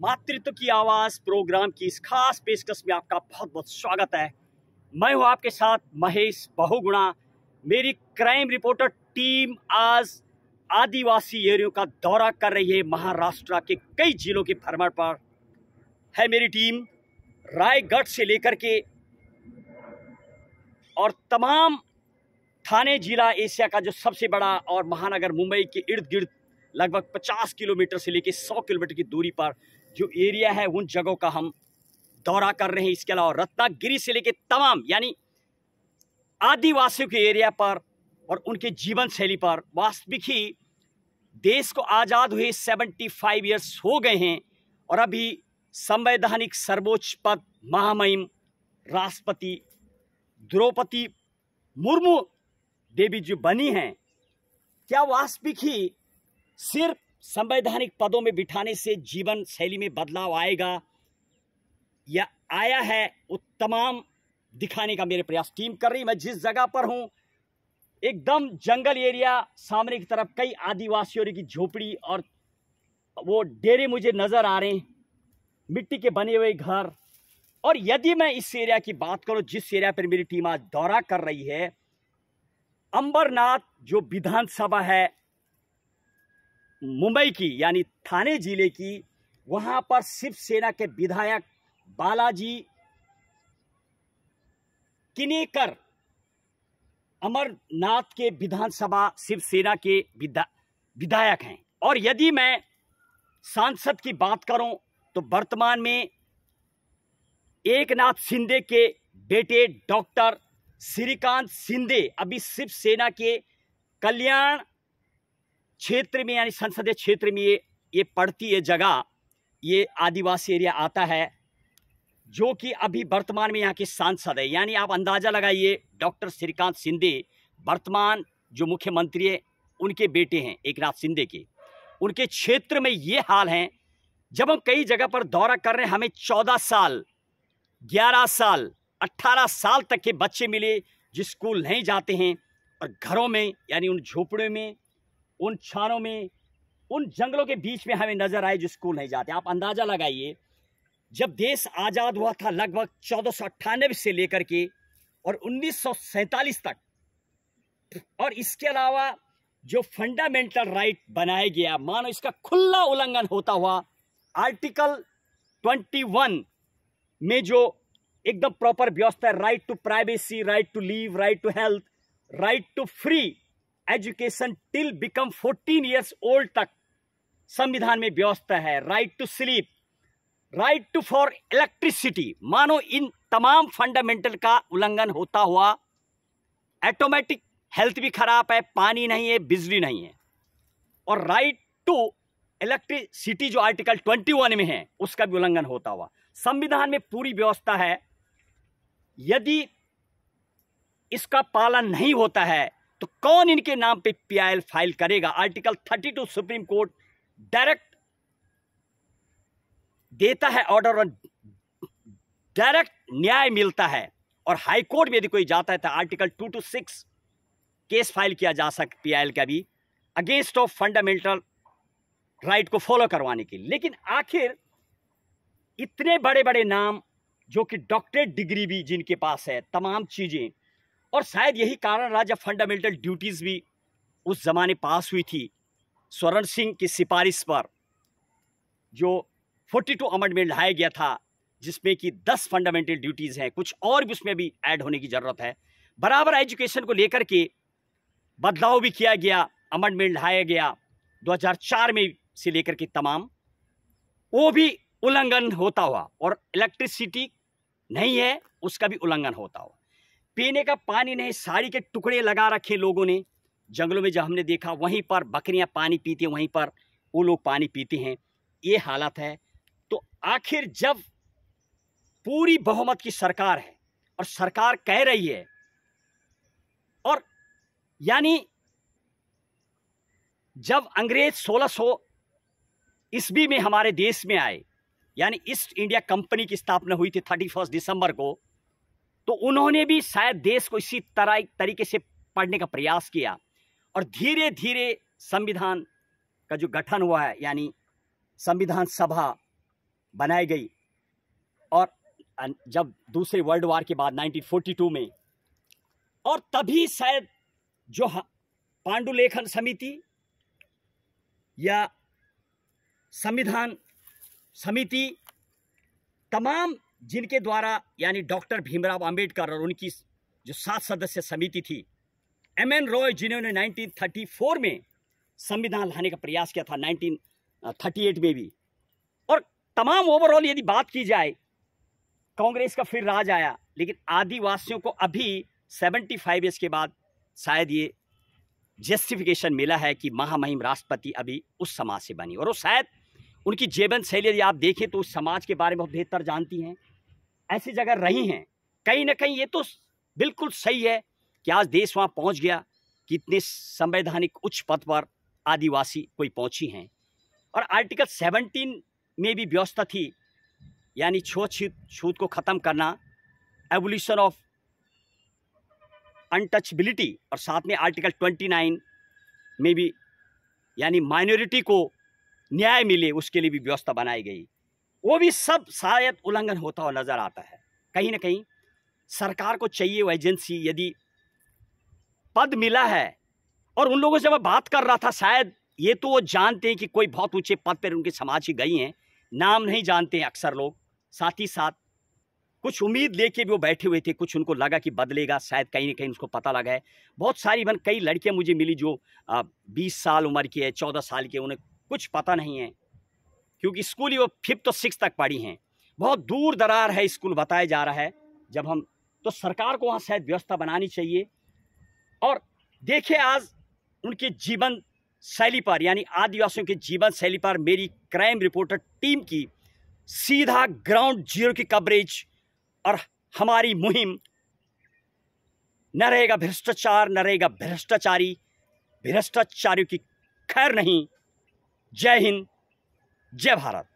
मातृत्व की आवाज प्रोग्राम की इस खास पेशकश में आपका बहुत बहुत स्वागत है। मैं हूं आपके साथ महेश बहुगुणा। मेरी क्राइम रिपोर्टर टीम आज आदिवासी एरियो का दौरा कर रही है। महाराष्ट्र के कई जिलों के भ्रमण पर है मेरी टीम। रायगढ़ से लेकर के और तमाम थाने जिला एशिया का जो सबसे बड़ा और महानगर मुंबई के इर्द गिर्द लगभग 50 किलोमीटर से लेकर 100 किलोमीटर की दूरी पर जो एरिया है उन जगहों का हम दौरा कर रहे हैं। इसके अलावा रत्नागिरी से लेकर तमाम यानी आदिवासियों के एरिया पर और उनके जीवन शैली पर। वास्तविक ही देश को आज़ाद हुए 75 ईयर्स हो गए हैं और अभी संवैधानिक सर्वोच्च पद महामहिम राष्ट्रपति द्रौपदी मुर्मू देवी जो बनी हैं, क्या वास्तविक ही सिर्फ संवैधानिक पदों में बिठाने से जीवन शैली में बदलाव आएगा या आया है, वो तमाम दिखाने का मेरे प्रयास टीम कर रही। मैं जिस जगह पर हूँ एकदम जंगल एरिया, सामने की तरफ कई आदिवासियों की झोपड़ी और वो डेरे मुझे नजर आ रहे हैं, मिट्टी के बने हुए घर। और यदि मैं इस एरिया की बात करूं जिस एरिया पर मेरी टीम आज दौरा कर रही है, अंबरनाथ जो विधानसभा है मुंबई की यानी थाने जिले की, वहां पर शिवसेना के विधायक बालाजी किनेकर अमरनाथ के विधानसभा शिवसेना के विधायक हैं। और यदि मैं सांसद की बात करूं तो वर्तमान में एकनाथ शिंदे के बेटे डॉक्टर श्रीकांत शिंदे अभी शिवसेना के कल्याण क्षेत्र में यानी संसदीय क्षेत्र में ये पड़ती है जगह, ये आदिवासी एरिया आता है, जो कि अभी वर्तमान में यहाँ के सांसद है। यानी आप अंदाजा लगाइए, डॉक्टर श्रीकांत शिंदे वर्तमान जो मुख्यमंत्री है उनके बेटे हैं एकनाथ शिंदे के। उनके क्षेत्र में ये हाल है। जब हम कई जगह पर दौरा कर रहे हैं, हमें 14 साल 11 साल 18 साल तक के बच्चे मिले जो स्कूल नहीं जाते हैं और घरों में यानी उन झोपड़ियों में, उन छानों में, उन जंगलों के बीच में हमें नजर आए जो स्कूल नहीं जाते। आप अंदाजा लगाइए, जब देश आज़ाद हुआ था लगभग 1498 से लेकर के और 1947 तक, और इसके अलावा जो फंडामेंटल राइट बनाया गया, मानो इसका खुला उल्लंघन होता हुआ आर्टिकल 21 में जो एकदम प्रॉपर व्यवस्था है, right to privacy, right to leave, right to health, right to free education till become 14 years old तक संविधान में व्यवस्था है, right to sleep, right to for electricity. मानो इन तमाम फंडामेंटल का उल्लंघन होता हुआ ऑटोमेटिक हेल्थ भी खराब है, पानी नहीं है, बिजली नहीं है, और राइट टू इलेक्ट्रिसिटी जो आर्टिकल 21 में है उसका भी उल्लंघन होता हुआ संविधान में पूरी व्यवस्था है। यदि इसका पालन नहीं होता है तो कौन इनके नाम पे पीआईएल फाइल करेगा? आर्टिकल 32 सुप्रीम कोर्ट डायरेक्ट देता है ऑर्डर और डायरेक्ट न्याय मिलता है, और हाई कोर्ट में यदि कोई जाता है तो आर्टिकल 226 केस फाइल किया जा सकता पीआईएल का भी अगेंस्ट ऑफ फंडामेंटल राइट को फॉलो करवाने के लिए। लेकिन आखिर इतने बड़े बड़े नाम जो कि डॉक्टरेट डिग्री भी जिनके पास है, तमाम चीजें, और शायद यही कारण रहा जब फंडामेंटल ड्यूटीज भी उस जमाने पास हुई थी स्वर्ण सिंह की सिफारिश पर, जो 42 अमेंडमेंट लाया गया था जिसमें कि 10 फंडामेंटल ड्यूटीज हैं, कुछ और भी उसमें भी ऐड होने की जरूरत है। बराबर एजुकेशन को लेकर के बदलाव भी किया गया, अमेंडमेंट लाया गया 2004 में से लेकर के तमाम, वो भी उल्लंघन होता हुआ, और इलेक्ट्रिसिटी नहीं है उसका भी उल्लंघन होता हुआ, पीने का पानी नहीं, साड़ी के टुकड़े लगा रखे लोगों ने जंगलों में, जब हमने देखा वहीं पर बकरियां पानी पीती हैं, वहीं पर वो लोग पानी पीते हैं, ये हालत है। तो आखिर जब पूरी बहुमत की सरकार है और सरकार कह रही है, और यानी जब अंग्रेज 1600 ईस्वी में हमारे देश में आए, यानी ईस्ट इंडिया कंपनी की स्थापना हुई थी 31 दिसंबर को, तो उन्होंने भी शायद देश को इसी तरीके से पढ़ने का प्रयास किया, और धीरे धीरे संविधान का जो गठन हुआ है, यानी संविधान सभा बनाई गई। और जब दूसरे वर्ल्ड वार के बाद 1942 में, और तभी शायद जो पांडुलेखन समिति या संविधान समिति, तमाम जिनके द्वारा यानी डॉक्टर भीमराव अंबेडकर और उनकी जो 7 सदस्य समिति थी, एम.एन. रॉय जिन्होंने 1934 में संविधान लाने का प्रयास किया था, 1938 में भी, और तमाम ओवरऑल यदि बात की जाए, कांग्रेस का फिर राज आया, लेकिन आदिवासियों को अभी 75 ईयर्स के बाद शायद ये जस्टिफिकेशन मिला है कि महामहिम राष्ट्रपति अभी उस समाज से बनी, और वो शायद उनकी जीवन शैली यदि आप देखें तो उस समाज के बारे में बहुत बेहतर जानती हैं, ऐसी जगह रही हैं। कहीं ना कहीं ये तो बिल्कुल सही है कि आज देश वहाँ पहुँच गया कि इतने संवैधानिक उच्च पद पर आदिवासी कोई पहुँची हैं। और आर्टिकल 17 में भी व्यवस्था थी, यानी छूत को ख़त्म करना, एबोलिशन ऑफ अनटचबिलिटी, और साथ में आर्टिकल 29 में भी यानी माइनॉरिटी को न्याय मिले उसके लिए भी व्यवस्था बनाई गई। वो भी सब शायद उल्लंघन होता हुआ नजर आता है। कहीं ना कहीं सरकार को चाहिए वो एजेंसी, यदि पद मिला है, और उन लोगों से मैं बात कर रहा था, शायद ये तो वो जानते हैं कि कोई बहुत ऊंचे पद पर उनके समाज की गई हैं, नाम नहीं जानते हैं अक्सर लोग, साथ ही साथ कुछ उम्मीद लेके भी वो बैठे हुए थे, कुछ उनको लगा कि बदलेगा, शायद कहीं ना कहीं उसको पता लगा है। बहुत सारी कई लड़कियां मुझे मिली जो 20 साल उम्र की है, 14 साल की, उन्हें कुछ पता नहीं है, क्योंकि स्कूल ही वो 5th और 6th तक पढ़ी हैं, बहुत दूर दरार है स्कूल बताया जा रहा है। जब हम तो सरकार को वहाँ शायद व्यवस्था बनानी चाहिए। और देखिए आज उनके जीवन शैली पर, यानी आदिवासियों के जीवन शैली पर मेरी क्राइम रिपोर्टर टीम की सीधा ग्राउंड जीरो की कवरेज, और हमारी मुहिम न रहेगा भ्रष्टाचार, न रहेगा भ्रष्टाचारी, भ्रष्टाचारियों की खैर नहीं। जय हिंद, जय भारत।